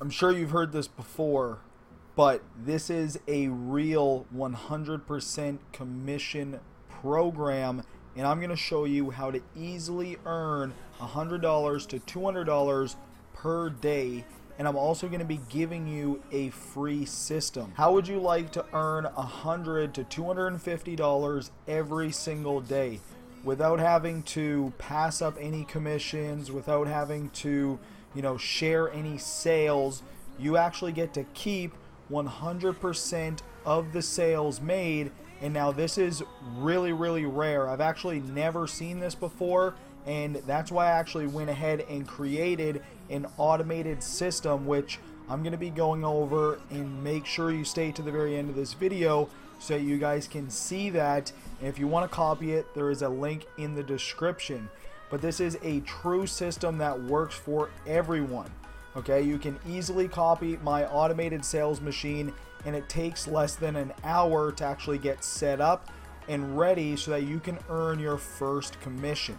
I'm sure you've heard this before, but this is a real 100% commission program, and I'm going to show you how to easily earn $100 to $200 per day. And I'm also going to be giving you a free system. How would you like to earn $100 to $250 every single day without having to pass up any commissions, without having to, share any sales? You actually get to keep 100% of the sales made. And now this is really, really rare. I've actually never seen this before, and that's why I actually went ahead and created an automated system, which I'm going to be going over, and make sure you stay to the very end of this video so that you guys can see that. And if you want to copy it, there is a link in the description. But this is a true system that works for everyone. Okay, you can easily copy my automated sales machine, and it takes less than an hour to actually get set up and ready so that you can earn your first commission.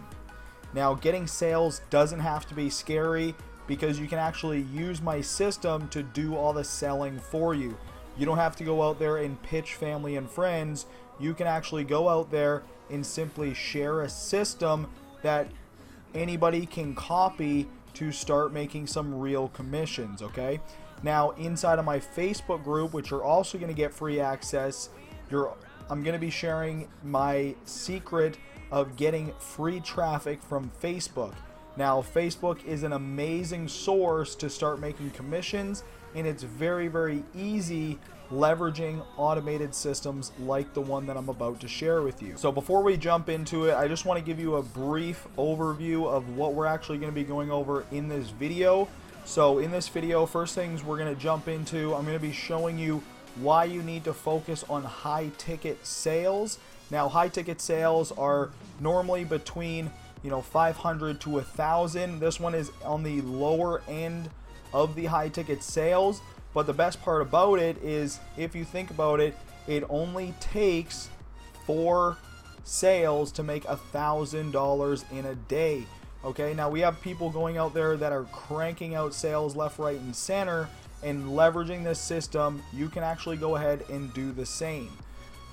Now, getting sales doesn't have to be scary, because you can actually use my system to do all the selling for you. You don't have to go out there and pitch family and friends. You can actually go out there and simply share a system that anybody can copy to start making some real commissions. Okay, now inside of my Facebook group, which you're also going to get free access, I'm going to be sharing my secret of getting free traffic from Facebook. Now, Facebook is an amazing source to start making commissions, and it's very, very easy leveraging automated systems like the one that I'm about to share with you. So before we jump into it, I just want to give you a brief overview of what we're actually going to be going over in this video. So in this video, first things we're going to jump into, I'm going to be showing you why you need to focus on high ticket sales. Now, high ticket sales are normally between 500 to 1,000. This one is on the lower end of the high ticket sales, but the best part about it is, if you think about it, it only takes 4 sales to make $1,000 in a day. Okay, now we have people going out there that are cranking out sales left, right, and center, and leveraging this system, you can actually go ahead and do the same.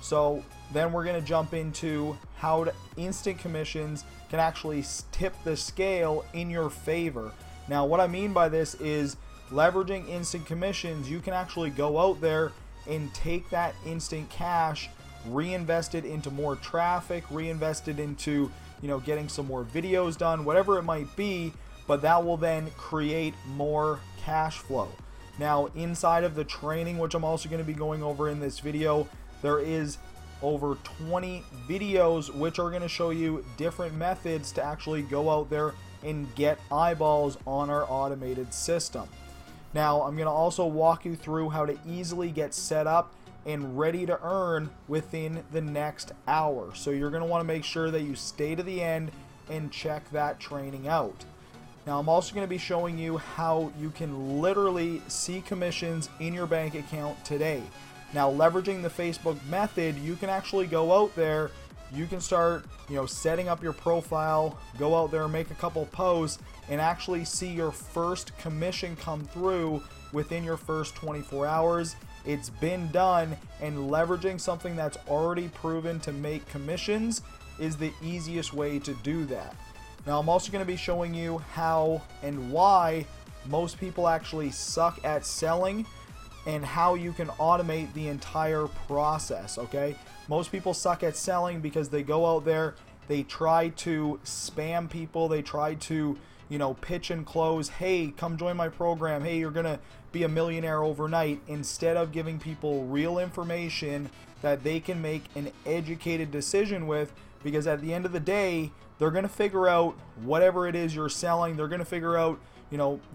So then we're going to jump into how instant commissions can actually tip the scale in your favor. Now, what I mean by this is, leveraging instant commissions, you can actually go out there and take that instant cash, reinvest it into more traffic, reinvest it into getting some more videos done, whatever it might be, but that will then create more cash flow. Now, inside of the training, which I'm also going to be going over in this video, there is over 20 videos which are going to show you different methods to actually go out there and get eyeballs on our automated system. Now, I'm going to also walk you through how to easily get set up and ready to earn within the next hour. So you're going to want to make sure that you stay to the end and check that training out. Now, I'm also going to be showing you how you can literally see commissions in your bank account today. Now, leveraging the Facebook method, you can actually go out there, you can start, setting up your profile, go out there and make a couple posts, and actually see your first commission come through within your first 24 hours. It's been done, and leveraging something that's already proven to make commissions is the easiest way to do that. Now, I'm also going to be showing you how and why most people actually suck at selling, and how you can automate the entire process. Okay, most people suck at selling because they go out there, they try to spam people, they try to pitch and close, hey, come join my program, hey, you're gonna be a millionaire overnight, instead of giving people real information that they can make an educated decision with. Because at the end of the day, they're gonna figure out whatever it is you're selling, they're gonna figure out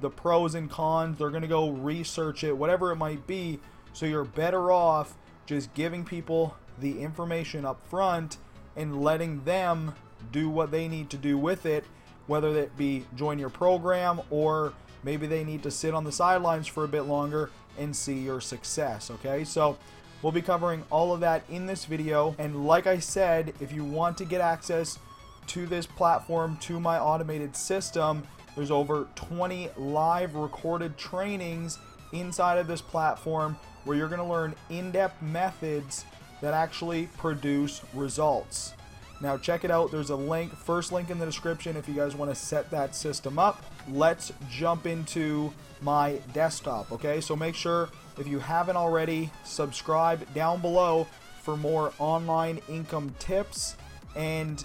the pros and cons, they're going to go research it, whatever it might be. So you're better off just giving people the information up front and letting them do what they need to do with it, whether that be join your program, or maybe they need to sit on the sidelines for a bit longer and see your success. Okay, so we'll be covering all of that in this video. And like I said, if you want to get access to this platform, to my automated system, There's over 20 live recorded trainings inside of this platform where you're going to learn in-depth methods that actually produce results. Now check it out. There's a link, first link in the description if you guys want to set that system up. Let's jump into my desktop, okay? So make sure, if you haven't already, subscribe down below for more online income tips. And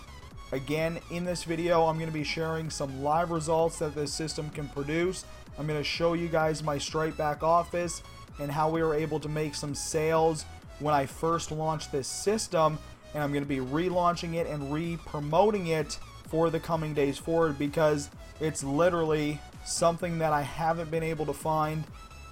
again, in this video, I'm going to be sharing some live results that this system can produce. I'm going to show you guys my Stripe back office and how we were able to make some sales when I first launched this system. And I'm going to be relaunching it and re-promoting it for the coming days forward, because it's literally something that I haven't been able to find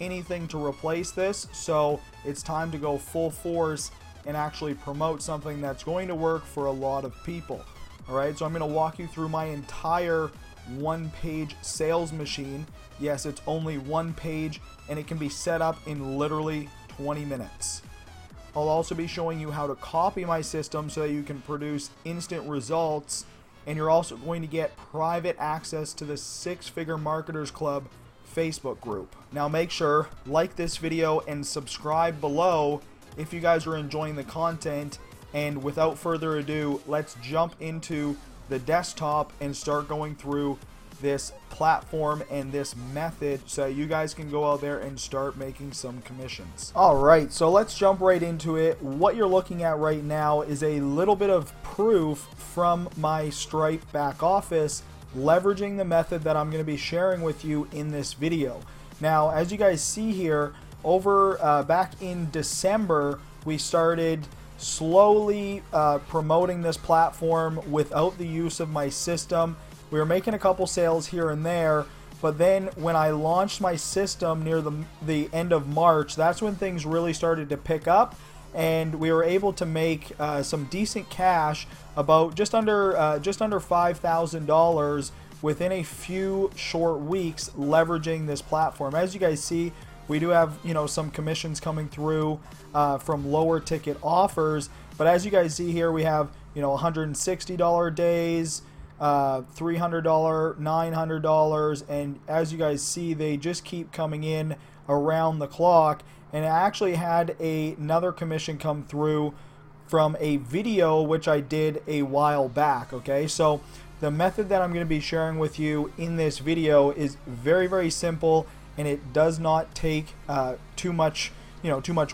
anything to replace this. So it's time to go full force and actually promote something that's going to work for a lot of people. Alright, so I'm going to walk you through my entire one-page sales machine. Yes, it's only one page, and it can be set up in literally 20 minutes. I'll also be showing you how to copy my system so that you can produce instant results, and you're also going to get private access to the Six Figure Marketers Club Facebook group. Now make sure, like this video and subscribe below if you guys are enjoying the content. And without further ado, let's jump into the desktop and start going through this platform and this method so you guys can go out there and start making some commissions. Alright, so let's jump right into it. What you're looking at right now is a little bit of proof from my Stripe back office, leveraging the method that I'm going to be sharing with you in this video. Now, as you guys see here, over back in December, we started slowly promoting this platform without the use of my system. We were making a couple sales here and there, but then when I launched my system near the end of March, that's when things really started to pick up, and we were able to make some decent cash, about just under $5,000 within a few short weeks, leveraging this platform. As you guys see, we do have, you know, some commissions coming through from lower ticket offers, but as you guys see here, we have, you know, $160 days, $300, $900, and as you guys see, they just keep coming in around the clock. And I actually had another commission come through from a video which I did a while back. Okay, so the method that I'm going to be sharing with you in this video is very simple, and it does not take too much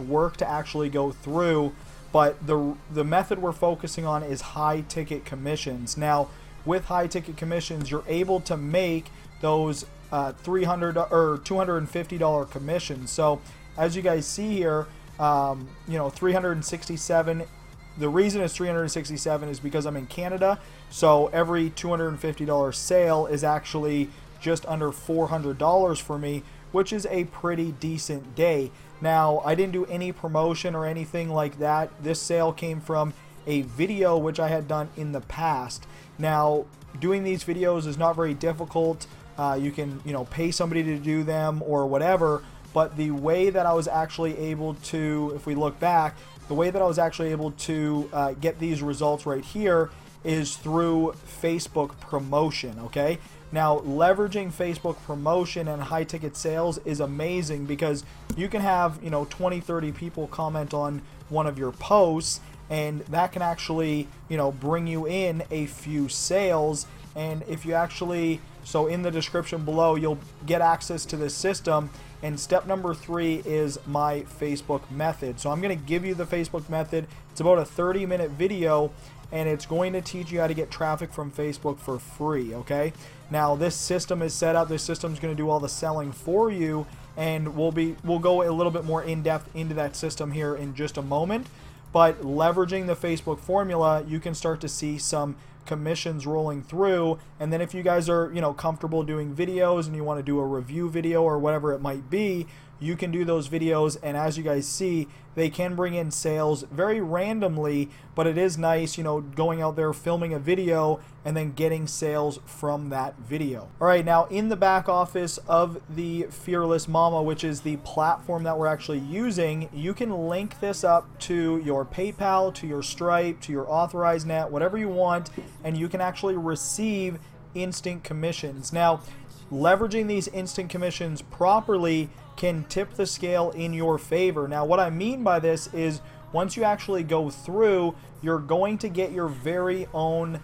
work to actually go through. But the method we're focusing on is high ticket commissions. Now, with high ticket commissions, you're able to make those $300 or $250 commissions. So as you guys see here, 367. The reason it's 367 is because I'm in Canada, so every $250 sale is actually just under $400 for me, which is a pretty decent day. Now, I didn't do any promotion or anything like that. This sale came from a video which I had done in the past. Now, doing these videos is not very difficult. You can, pay somebody to do them or whatever, but the way that I was actually able to, if we look back, the way that I was actually able to get these results right here is through Facebook promotion, okay? Now, leveraging Facebook promotion and high ticket sales is amazing, because you can have, 20, 30 people comment on one of your posts, and that can actually, bring you in a few sales. And if you actually, so in the description below, you'll get access to this system. And step number 3 is my Facebook method. So I'm going to give you the Facebook method. It's about a 30-minute video, and it's going to teach you how to get traffic from Facebook for free, okay? Now, this system is set up. This system is going to do all the selling for you, and we'll go a little bit more in depth into that system here in just a moment. But leveraging the Facebook formula, you can start to see some commissions rolling through. And then if you guys are, comfortable doing videos and you want to do a review video or whatever it might be, you can do those videos, and as you guys see, they can bring in sales very randomly, but it is nice, going out there, filming a video, and then getting sales from that video. All right, now in the back office of the Fearless Mama, which is the platform that we're actually using, you can link this up to your PayPal, to your Stripe, to your AuthorizeNet, whatever you want, and you can actually receive instant commissions. Now, leveraging these instant commissions properly can tip the scale in your favor. Now, what I mean by this is once you actually go through, you're going to get your very own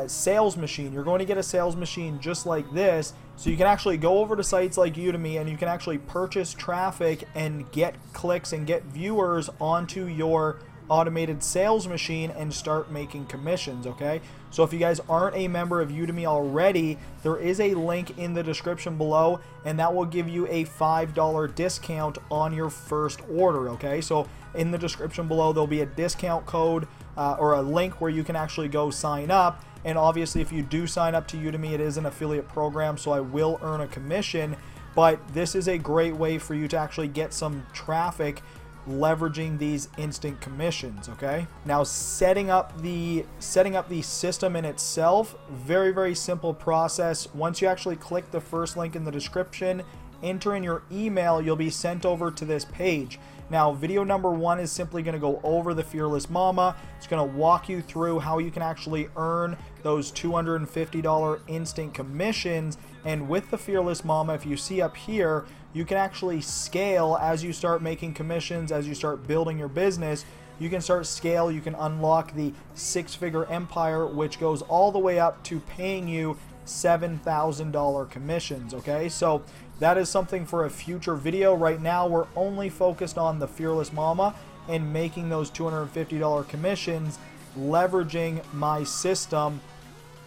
sales machine. You're going to get a sales machine just like this, so you can actually go over to sites like Udemy and you can actually purchase traffic and get clicks and get viewers onto your automated sales machine and start making commissions. Okay, so if you guys aren't a member of Udemy already, there is a link in the description below, and that will give you a $5 discount on your first order. Okay, so in the description below there'll be a discount code or a link where you can actually go sign up. And obviously, if you do sign up to Udemy, it is an affiliate program, so I will earn a commission. But this is a great way for you to actually get some traffic leveraging these instant commissions. Okay, now setting up the system in itself, very simple process. Once you actually click the first link in the description, enter in your email, you'll be sent over to this page. Now, video number 1 is simply going to go over the Fearless Mama. It's going to walk you through how you can actually earn those $250 instant commissions. And with the Fearless Mama, if you see up here, you can actually scale as you start making commissions, as you start building your business. You can start scale, you can unlock the 6-figure empire, which goes all the way up to paying you $7,000 commissions. Okay, so that is something for a future video. Right now we're only focused on the Fearless Mama and making those $250 commissions, leveraging my system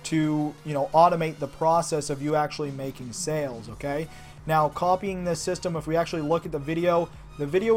to, you know, automate the process of you actually making sales. Okay, now copying this system, if we actually look at the video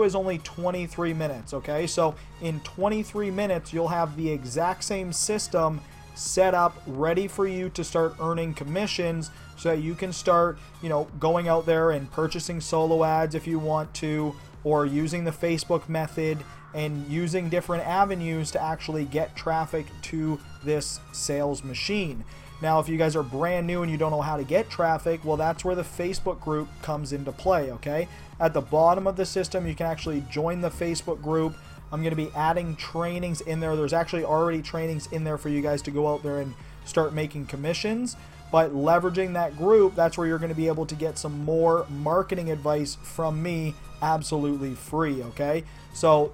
is only 23 minutes. Okay, so in 23 minutes you'll have the exact same system set up, ready for you to start earning commissions, so that you can start, you know, going out there and purchasing solo ads if you want to, or using the Facebook method and using different avenues to actually get traffic to this sales machine. Now, if you guys are brand new and you don't know how to get traffic, well, that's where the Facebook group comes into play. Okay, at the bottom of the system you can actually join the Facebook group. I'm going to be adding trainings in there. There's actually already trainings in there for you guys to go out there and start making commissions. But leveraging that group, that's where you're going to be able to get some more marketing advice from me absolutely free. Okay, so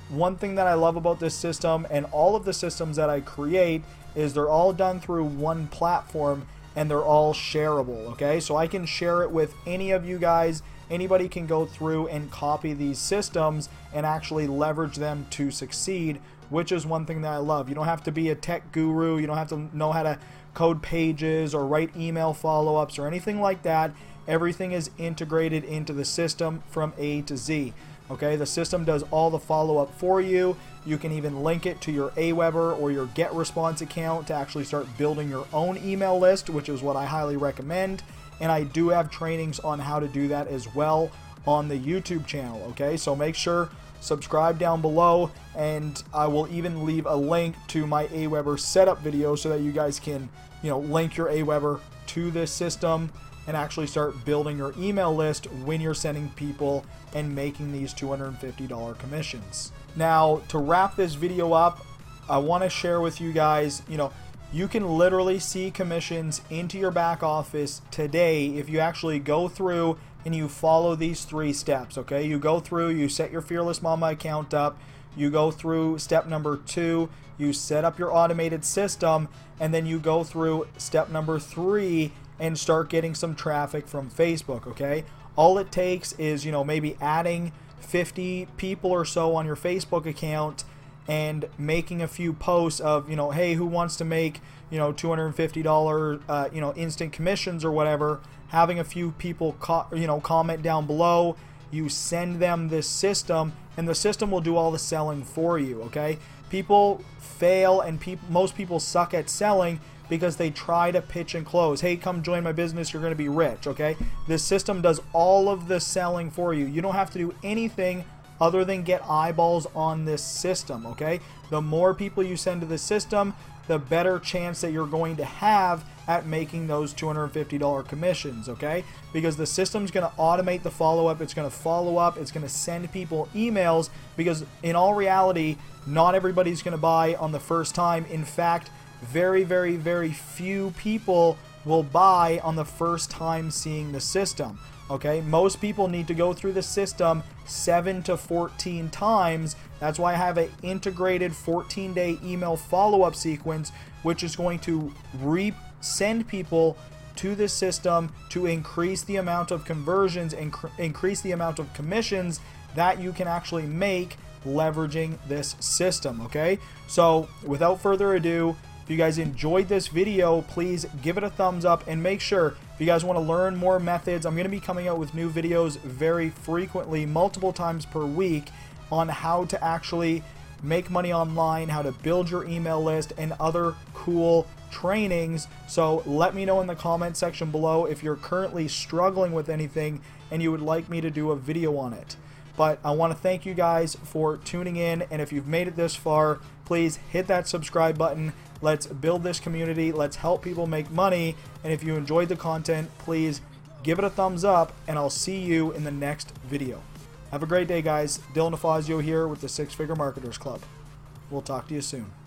one thing that I love about this system and all of the systems that I create is they're all done through one platform and they're all shareable. Okay, so I can share it with any of you guys. Anybody can go through and copy these systems and actually leverage them to succeed, which is one thing that I love. You don't have to be a tech guru. You don't have to know how to code pages or write email follow-ups or anything like that. Everything is integrated into the system from A to Z. Okay, the system does all the follow-up for you. You can even link it to your Aweber or your GetResponse account to actually start building your own email list, which is what I highly recommend. And I do have trainings on how to do that as well on the YouTube channel. Okay, so make sure subscribe down below, and I will even leave a link to my Aweber setup video so that you guys can, you know, link your Aweber to this system and actually start building your email list when you're sending people and making these $250 commissions. Now, to wrap this video up, I want to share with you guys, you know, you can literally see commissions into your back office today if you actually go through and you follow these 3 steps. Okay, you go through, you set your Fearless Mama account up, you go through step number 2, you set up your automated system, and then you go through step number 3 and start getting some traffic from Facebook. Okay, all it takes is, you know, maybe adding 50 people or so on your Facebook account and making a few posts of, you know, hey, who wants to make, you know, $250 you know, instant commissions or whatever, having a few people comment down below. You send them this system and the system will do all the selling for you. Okay, people fail and most people suck at selling because they try to pitch and close. Hey, come join my business, you're going to be rich. Okay, this system does all of the selling for you. You don't have to do anything other than get eyeballs on this system. Okay, the more people you send to the system, the better chance that you're going to have at making those $250 commissions. Okay, because the system's going to automate the follow-up, it's going to follow up, it's going to send people emails, because in all reality, not everybody's going to buy on the first time. In fact, very few people will buy on the first time seeing the system. Okay, most people need to go through the system 7 to 14 times. That's why I have an integrated 14-day email follow-up sequence, which is going to send people to the system to increase the amount of conversions and increase the amount of commissions that you can actually make leveraging this system. Okay, so without further ado, if you guys enjoyed this video, please give it a thumbs up, and make sure if you guys want to learn more methods, I'm going to be coming out with new videos very frequently, multiple times per week, on how to actually make money online, how to build your email list, and other cool trainings. So let me know in the comment section below if you're currently struggling with anything and you would like me to do a video on it. But I want to thank you guys for tuning in, and if you've made it this far, please hit that subscribe button. Let's build this community. Let's help people make money. And if you enjoyed the content, please give it a thumbs up, and I'll see you in the next video. Have a great day, guys. Dylan DeFazio here with the Six Figure Marketers Club. We'll talk to you soon.